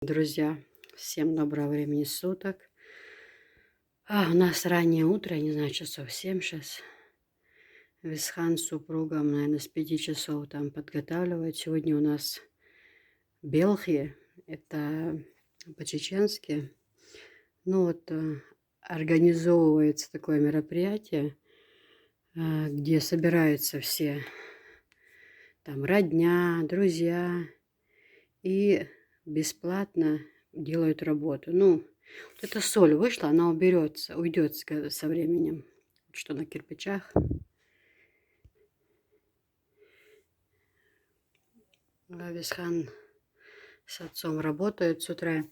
Друзья, всем доброго времени суток. У нас раннее утро, я не знаю, часов 7 сейчас. Висхан с супругом, наверное, с 5 часов там подготавливает. Сегодня у нас Белхи, это по-чеченски. Организовывается такое мероприятие, где собираются все, там, родня, друзья, и бесплатно делают работу. Вот эта соль вышла, она уберется, уйдет со временем. Что на кирпичах. Висхан с отцом работают с утра.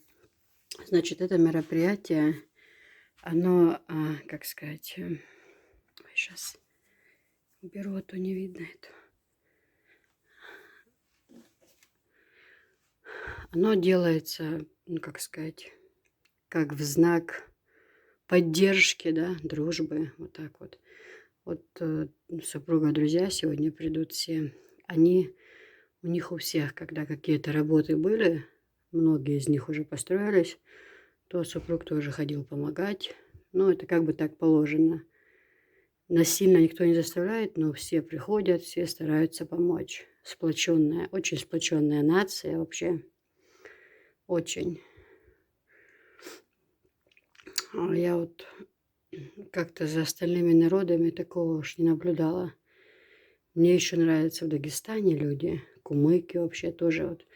Значит, это мероприятие, оно, как сказать, сейчас уберу, а то не видно это. Оно делается, как сказать, как в знак поддержки, да, дружбы, вот так вот. Вот супруга, друзья сегодня придут все. У них у всех, когда какие-то работы были, многие из них уже построились, то супруг тоже ходил помогать. Это как бы так положено. Насильно никто не заставляет, но все приходят, все стараются помочь. Сплоченная, очень сплоченная нация вообще. Очень. Я вот как-то за остальными народами такого уж не наблюдала. Мне еще нравятся в Дагестане люди, кумыки вообще тоже вот.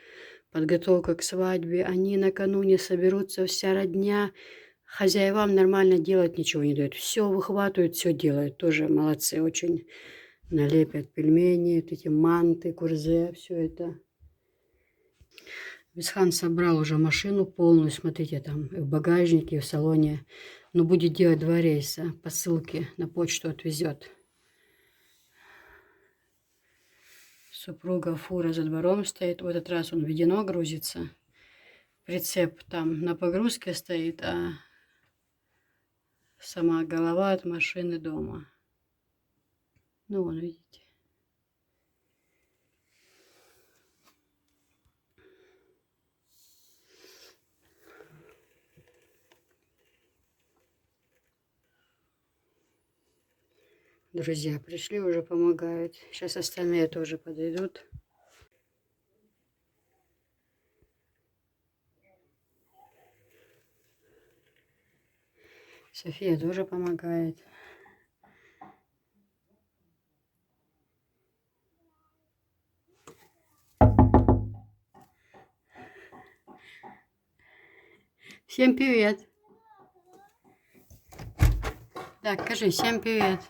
Подготовка к свадьбе, они накануне соберутся, вся родня, хозяевам нормально делать ничего не дают. Все выхватывают, все делают, тоже молодцы очень. Налепят пельмени, вот эти манты, курзе, все это. Висхан собрал уже машину полную, смотрите, там и в багажнике, и в салоне. Но будет делать 2 рейса, посылки на почту отвезет. Супруга фура за двором стоит. В этот раз он введено грузится. Прицеп там на погрузке стоит, а сама голова от машины дома. Вон, видите. Друзья пришли, уже помогают. Сейчас остальные тоже подойдут. София тоже помогает. Всем привет. Так, скажи, всем привет.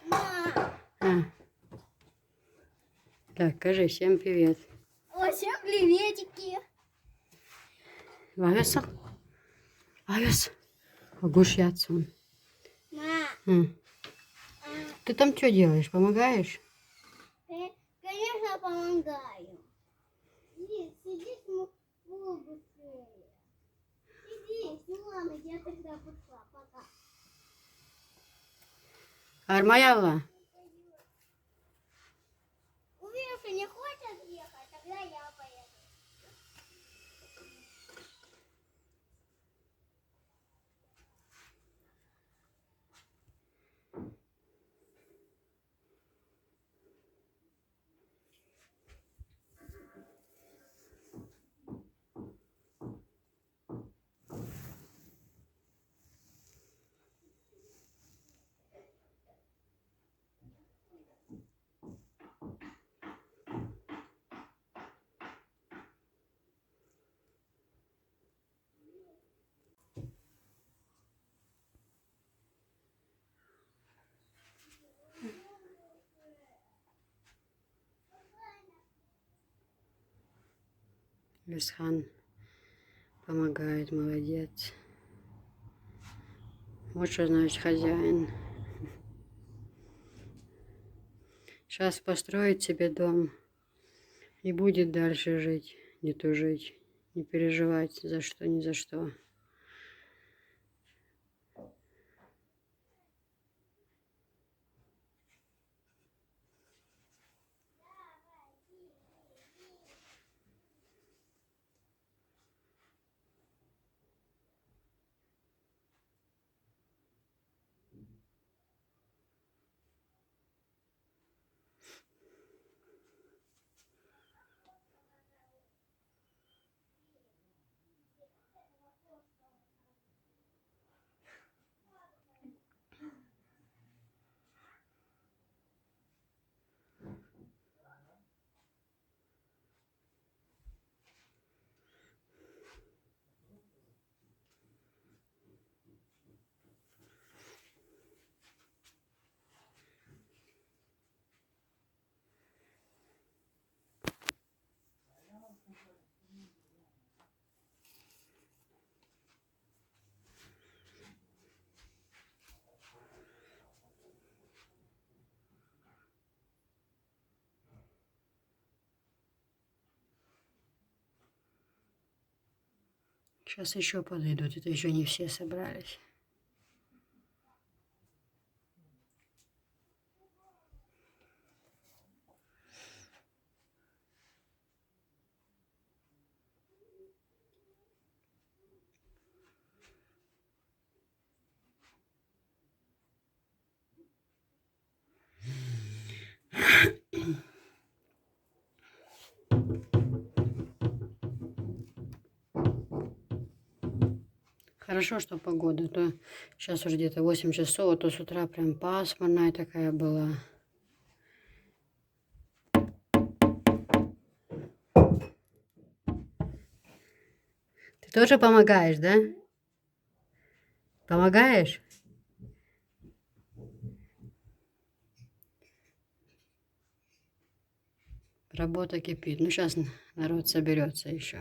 Так, скажи, всем привет. Всем приветики. Вавеса? Вавес? Огурщаться он. Ты там что делаешь? Помогаешь? Конечно, помогаю. Сиди, быстрее. Сиди, ладно, я тогда пошла. Пока. Армаялла? Увидишь, не хочет ехать, тогда я поеду. Висхан помогает, молодец. Вот что значит хозяин. Сейчас построит себе дом и будет дальше жить, не тужить, не переживать за что, ни за что. Сейчас еще подойдут, это еще не все собрались. Хорошо, что погода, то сейчас уже где-то 8 часов, а то с утра прям пасмурная такая была. Ты тоже помогаешь, да? Помогаешь? Работа кипит. Ну, сейчас народ соберется еще.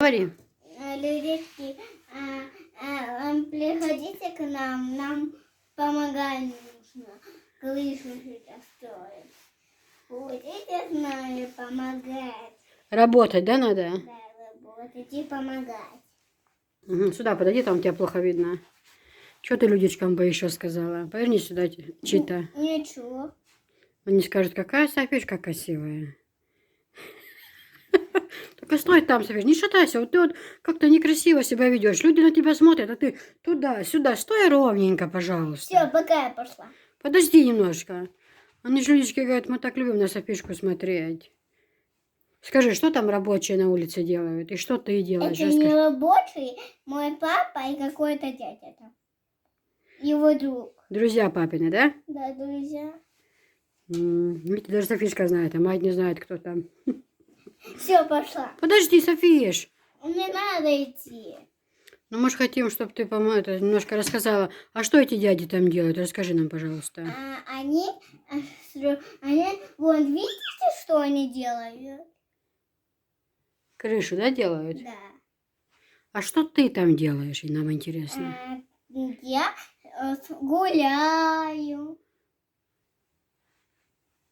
Говори. Людишки, приходите к нам, нам помогать нужно. Крышу сейчас строить. Будете с нами помогать. Работать, да, надо? Да, работать и помогать. Угу. Сюда подойди, там тебя плохо видно. Что ты людичкам бы еще сказала? Поверни сюда, Чита. Ничего. Они скажут, какая Софичка красивая. Только стой там, Софиш, не шатайся. Вот ты вот как-то некрасиво себя ведешь. Люди на тебя смотрят, а ты туда, сюда. Стой ровненько, пожалуйста. Все, пока я пошла. Подожди немножко. Они же людички говорят, мы так любим на Софишку смотреть. Скажи, что там рабочие на улице делают? И что ты делаешь? Это не рабочий, мой папа и какой-то дядя там. Его друг. Друзья папины, да? Да, друзья. Видите, даже Софишка знает, а мать не знает, кто там. Все, пошла. Подожди, Софиш. Мне надо идти. Ну, мы же хотим, чтобы ты немножко рассказала. А что эти дяди там делают? Расскажи нам, пожалуйста. Они, вон, видите, что они делают? Крышу, да, делают? Да. А что ты там делаешь, и нам интересно? Я гуляю.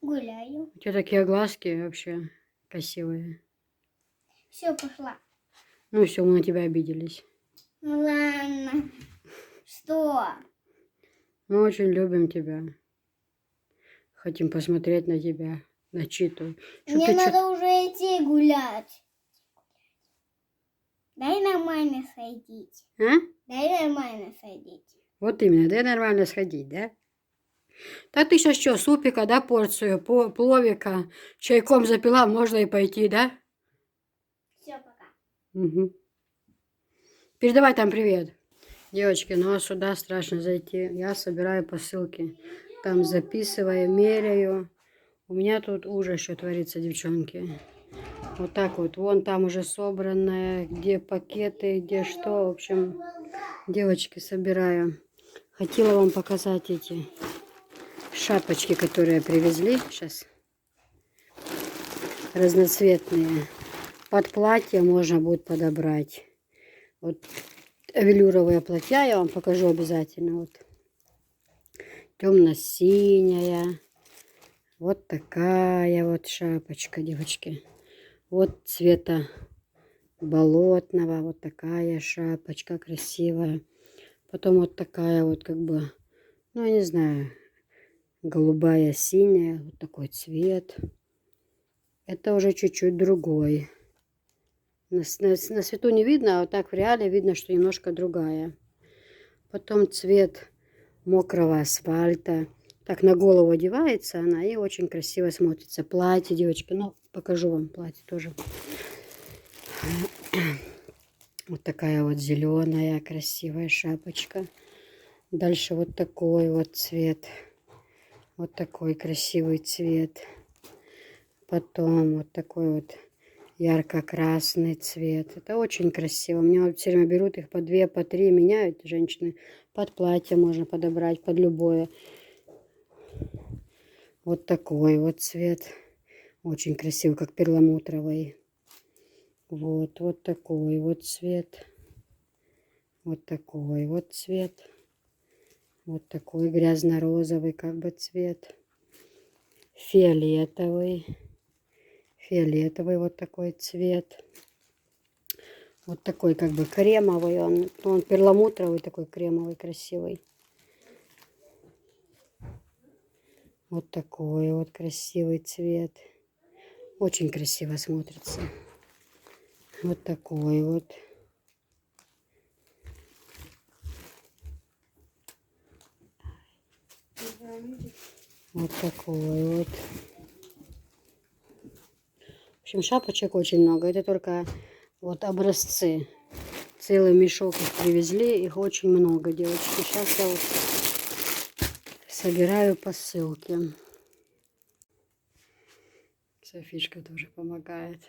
Гуляю. У тебя такие глазки вообще красивые. Все, пошла. Ну все, мы на тебя обиделись. Ну ладно. Что? Мы очень любим тебя. Хотим посмотреть на тебя, на Читу. Мне надо уже идти гулять. Дай нормально сходить. А? Дай нормально сходить. Вот именно, дай нормально сходить, да? Так ты сейчас что, супика, да, порцию, пловика, чайком запила, можно и пойти, да? Все, пока. Угу. Передавай там привет. Девочки, ну а сюда страшно зайти. Я собираю посылки. Там записываю, меряю. У меня тут ужас что творится, девчонки. Вот так вот. Вон там уже собранное, где пакеты, где что. В общем, девочки, собираю. Хотела вам показать эти шапочки, которые привезли. Сейчас. Разноцветные. Под платье можно будет подобрать. Вот велюровые платья я вам покажу обязательно. Вот. Темно-синяя. Вот такая вот шапочка, девочки. Вот цвета болотного. Вот такая шапочка красивая. Потом вот такая вот как бы, ну я не знаю, голубая, синяя. Вот такой цвет. Это уже чуть-чуть другой. На свету не видно, а вот так в реале видно, что немножко другая. Потом цвет мокрого асфальта. Так на голову одевается она и очень красиво смотрится. Платье, девочки, ну покажу вам платье тоже. Вот такая вот зеленая красивая шапочка. Дальше вот такой вот цвет. Вот такой красивый цвет. Потом вот такой вот ярко-красный цвет. Это очень красиво. Мне вот все время берут их по 2, по 3, меняют женщины. Под платье можно подобрать, под любое. Вот такой вот цвет. Очень красивый, как перламутровый. Вот такой вот цвет. Вот такой вот цвет. Вот такой грязно-розовый как бы цвет. Фиолетовый. Фиолетовый вот такой цвет. Вот такой как бы кремовый. Он перламутровый такой кремовый, красивый. Вот такой вот красивый цвет. Очень красиво смотрится. Вот такой вот. Вот такой вот. В общем, шапочек очень много. Это только вот образцы. Целый мешок их привезли. Их очень много, девочки. Сейчас я вот собираю посылки. Софишка тоже помогает.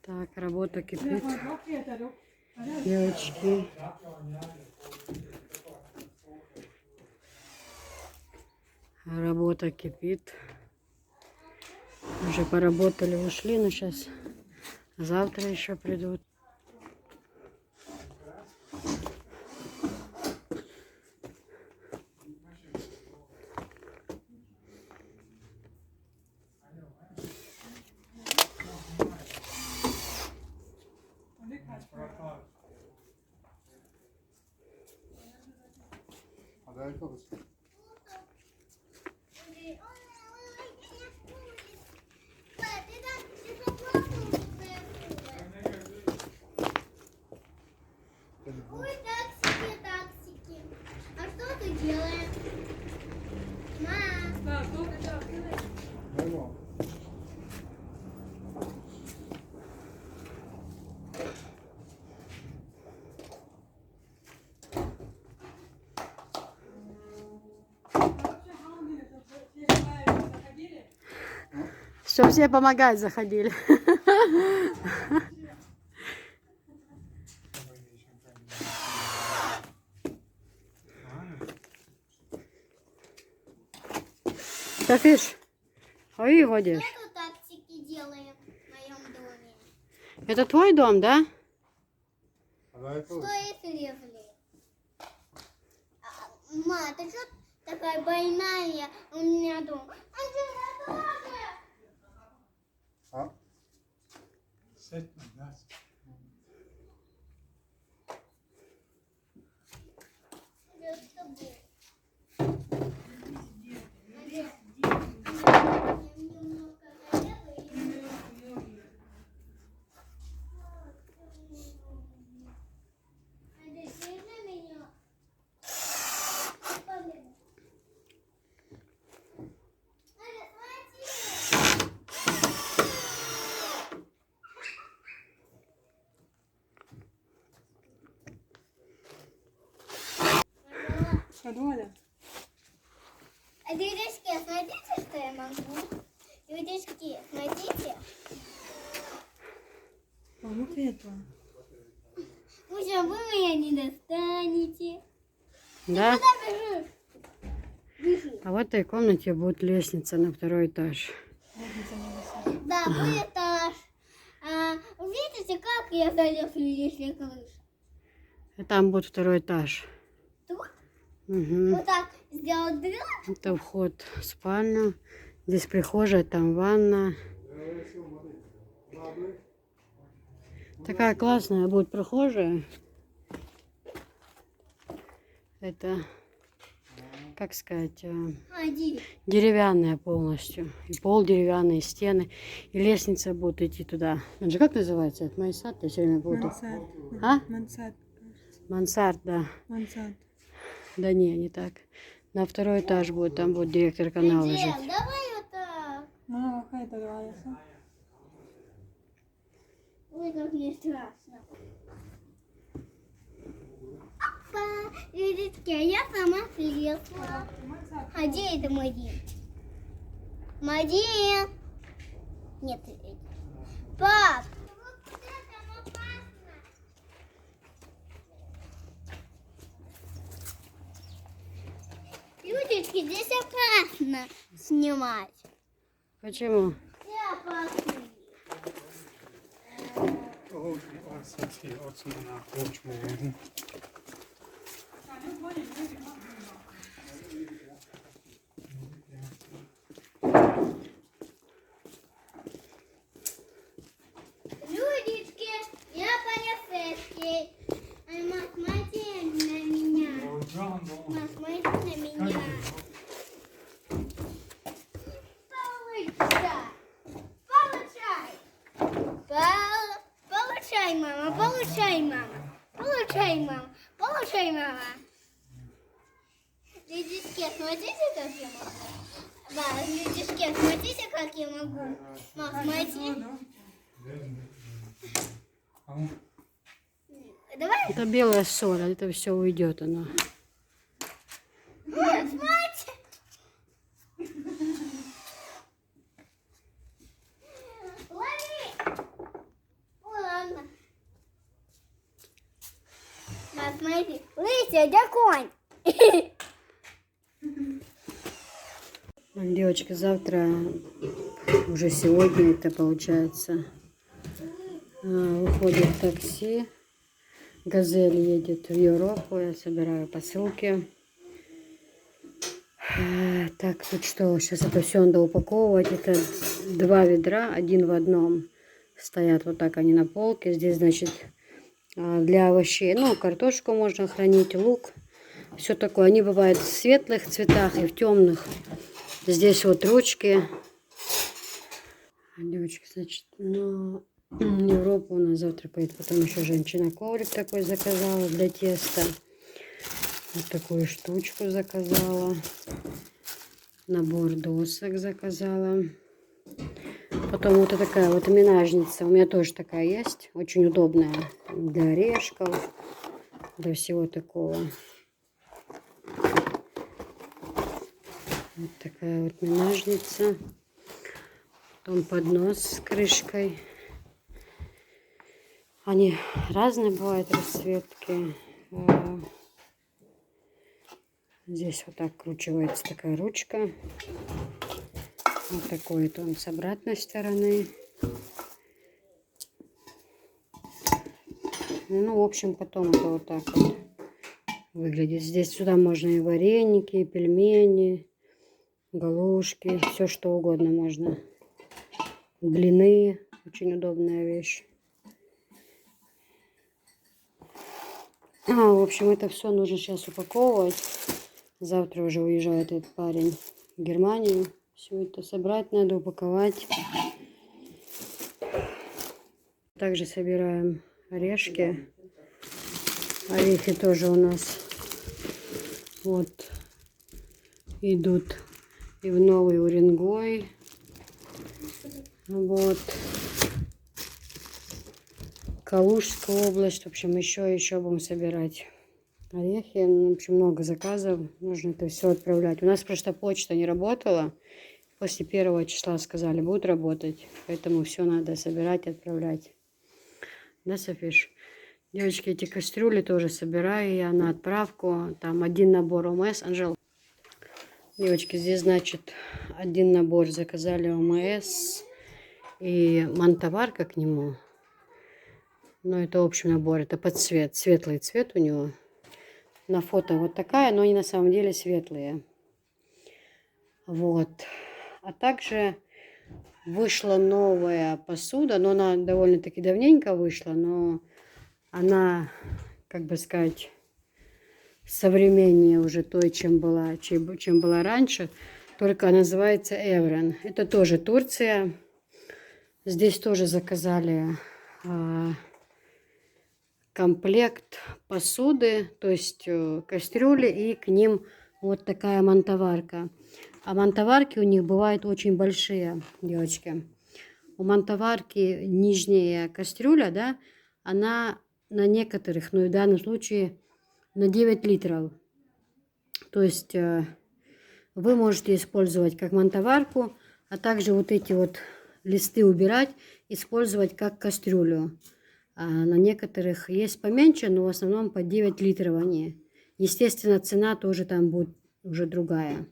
Так, работа кипит. Девочки. Работа кипит. Уже поработали, ушли, но сейчас завтра еще придут. Ой, таксики, таксики. А что ты делаешь? Мам. Все помогать заходили. Софиш, ой, водишь. Что тут таксики делаем в моем доме? Это твой дом, да? Что если? Ма, ты что такая больная? У меня дом. Анжела, тоже. Ja. Sätt mig där. Я с тобой. Немножко хлеба и... Держи меня. Победа. Доля. А девочки, смотрите, что я могу. Девочки, смотрите. Вот это. Мужа, вы меня не достанете. Да. Куда бежишь? Бежи. А в этой комнате будет лестница на второй этаж. Да, будет этаж. Видите, как я залез, если крыша? И там будет второй этаж. Тут Угу. вот так сделал дыру. Это вход в спальню. Здесь прихожая, там ванна. Такая классная будет прихожая. Это, как сказать, Иди. деревянная полностью. И пол деревянный, и стены. И лестница будет идти туда. Это же как называется? Это Майсад, я все время буду. Мансард. А? Мансард. Мансард, да. Мансард. Да не так. На второй этаж будет, там будет директор канала Дед, жить. давай вот так. А, какая это нравится? Ой, как мне страшно. Опа. Видите, я сама слезла. А где это Мадин? Мадин! Нет. Пап! Людочки, здесь опасно снимать. Почему? Где опасно? Отсюда на почву. Людочки, я полицейский. Мама, смотри на меня. Мама, смотри на меня. Получай, мама, получай, мама. Получай, мама, получай, мама. Людишки, смотрите, как я могу. Да, людишки, смотрите, как я могу. Мам, смотри. Давай. Это белая соль, а это все уйдет оно. Мам, смотри. Лови. Ладно. Мам, смотри. Лыся, где конь? Девочки, завтра, уже сегодня это получается, уходит такси. Газель едет в Европу, я собираю посылки. Так, тут что, сейчас это все надо упаковывать. Это 2 ведра, один в одном. Стоят вот так они на полке. Здесь, значит, для овощей, ну, картошку можно хранить, лук. Все такое. Они бывают в светлых цветах и в темных. Здесь вот ручки. Девочки, значит, ну, Европа у нас завтра поедет. Потом еще женщина коврик такой заказала для теста. Вот такую штучку заказала. Набор досок заказала. Потом вот такая вот менажница. У меня тоже такая есть. Очень удобная для орешков, для всего такого. Вот такая вот менажница. Потом поднос с крышкой. Они разные бывают расцветки. Здесь вот так кручивается такая ручка. Вот такой вот он с обратной стороны. Ну, в общем, потом это вот так вот выглядит. Здесь сюда можно и вареники, и пельмени, галушки, все что угодно можно. Блины, очень удобная вещь. В общем, это все нужно сейчас упаковывать. Завтра уже уезжает этот парень в Германию. Все это собрать надо, упаковать. Также собираем орешки. Орехи тоже у нас вот идут и в Новый Уренгой. Вот. Калужская область. В общем, еще будем собирать орехи. В общем, много заказов. Нужно это все отправлять. У нас просто почта не работала. После 1 числа сказали, будет работать. Поэтому все надо собирать и отправлять. Да, Софиш? Девочки, эти кастрюли тоже собираю я на отправку. Там один набор ОМС. Анжела. Девочки, здесь, значит, один набор заказали ОМС и мантоварка к нему. Но это общий набор, это под цвет. Светлый цвет у него. На фото вот такая, но они на самом деле светлые. Вот. А также вышла новая посуда, но она довольно-таки давненько вышла, но она, как бы сказать, современнее уже той, чем была раньше. Только называется Эврен. Это тоже Турция. Здесь тоже заказали комплект посуды, то есть кастрюли, и к ним вот такая мантоварка. А мантоварки у них бывают очень большие, девочки. У мантоварки нижняя кастрюля, да, она на некоторых, но в данном случае на 9 литров. То есть вы можете использовать как мантоварку, а также вот эти вот листы убирать, использовать как кастрюлю. А на некоторых есть поменьше, но в основном по 9 литров они. Естественно, цена тоже там будет уже другая.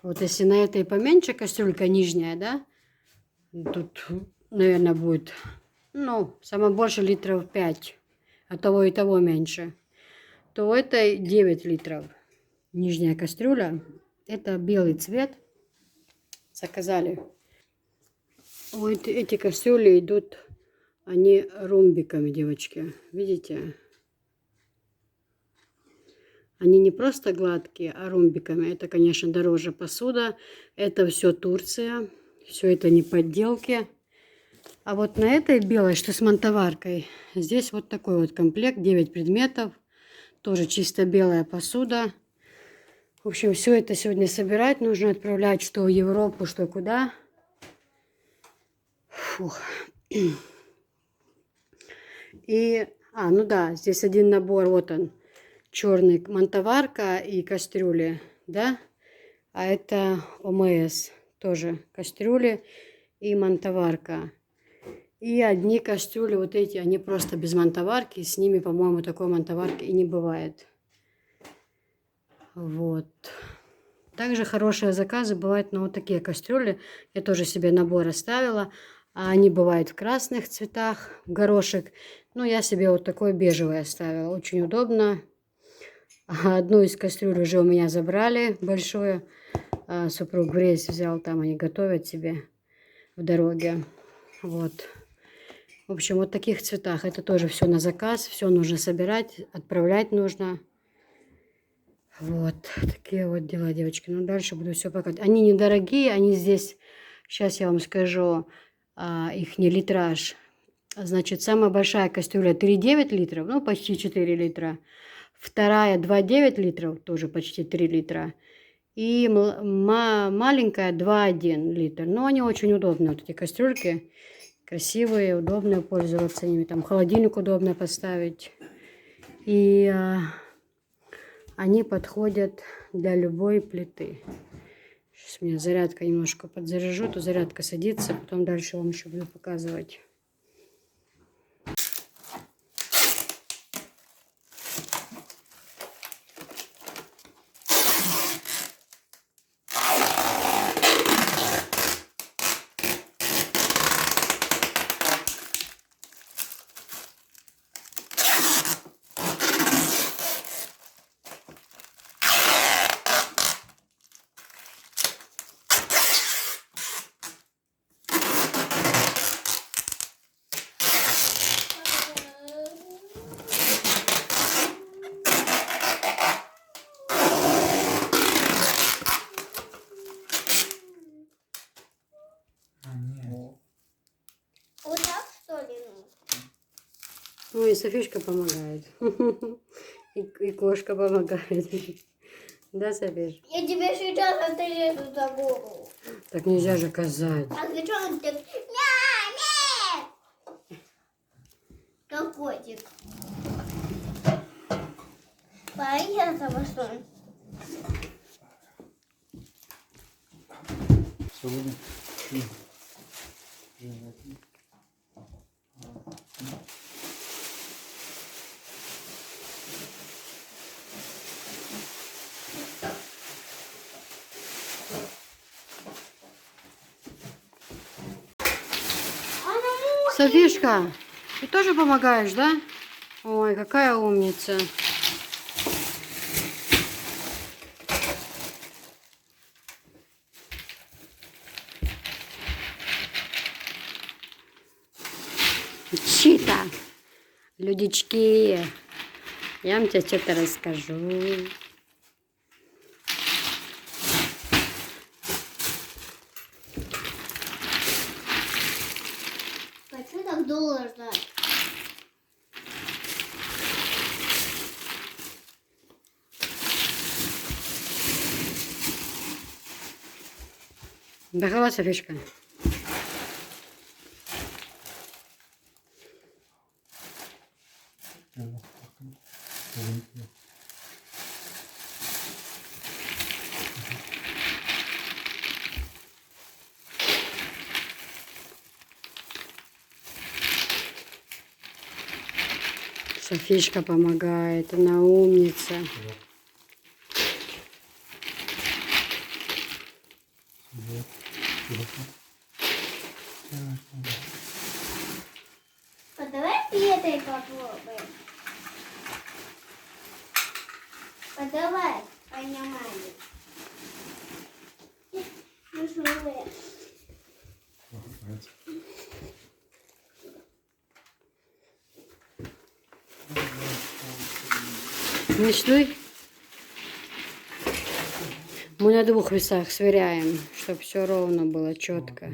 Вот если на этой поменьше кастрюлька нижняя, да, тут, наверное, будет, ну, самое больше литров 5, а того и того меньше, то это 9 литров. Нижняя кастрюля. Это белый цвет. Заказали. Вот эти кастрюли идут, они ромбиками, девочки. Видите? Они не просто гладкие, а ромбиками. Это, конечно, дороже посуда. Это все Турция. Все это не подделки. А вот на этой белой, что с мантоваркой, здесь вот такой вот комплект. 9 предметов. Тоже чисто белая посуда. В общем, все это сегодня собирать. Нужно отправлять что в Европу, что куда. Фух. И, ну да, здесь один набор, вот он. Черный мантоварка и кастрюли, да, а это ОМС, тоже кастрюли и мантоварка. И одни кастрюли, вот эти, они просто без мантоварки, с ними, по-моему, такой мантоварки и не бывает. Вот. Также хорошие заказы бывают на вот такие кастрюли. Я тоже себе набор оставила. Они бывают в красных цветах, в горошек. Но я себе вот такой бежевый оставила. Очень удобно. Одну из кастрюль уже у меня забрали, большую. Супруг в рейс взял, там они готовят себе в дороге. Вот. В общем, вот в таких цветах. Это тоже все на заказ. Все нужно собирать, отправлять нужно. Вот. Такие вот дела, девочки. Ну, дальше буду все показывать. Они недорогие, они здесь, сейчас я вам скажу, их не литраж. Значит, самая большая кастрюля 3,9 литров, ну, почти 4 литра. Вторая 2,9 литров, тоже почти 3 литра. И маленькая 2,1 литр. Но они очень удобные, вот эти кастрюльки. Красивые, удобные пользоваться ими. Там холодильник удобно поставить. И они подходят для любой плиты. Сейчас у меня зарядка немножко подзаряжу, то зарядка садится. Потом дальше вам еще буду показывать. Вот так, что ли? Ну и Софишка помогает. И кошка помогает. Да, Софиш? Я тебе сейчас отрежу за голову. Так нельзя же казать. А зачем он так? Нет! Как котик. Поехали, обошло. Сегодня. Софишка, ты тоже помогаешь, да? Ой, какая умница. Чита, людички, я вам тебе что-то расскажу. Почему так долго ждать? Догала, Софишка? маленькие. Софишка помогает, она умница. Вот. Вот. Вот. Так, Вот давай этой попробуем. Вот давай, понимали. Ну что вы? молодец. Нашли? Мы на 2 весах сверяем, чтобы все ровно было, четко.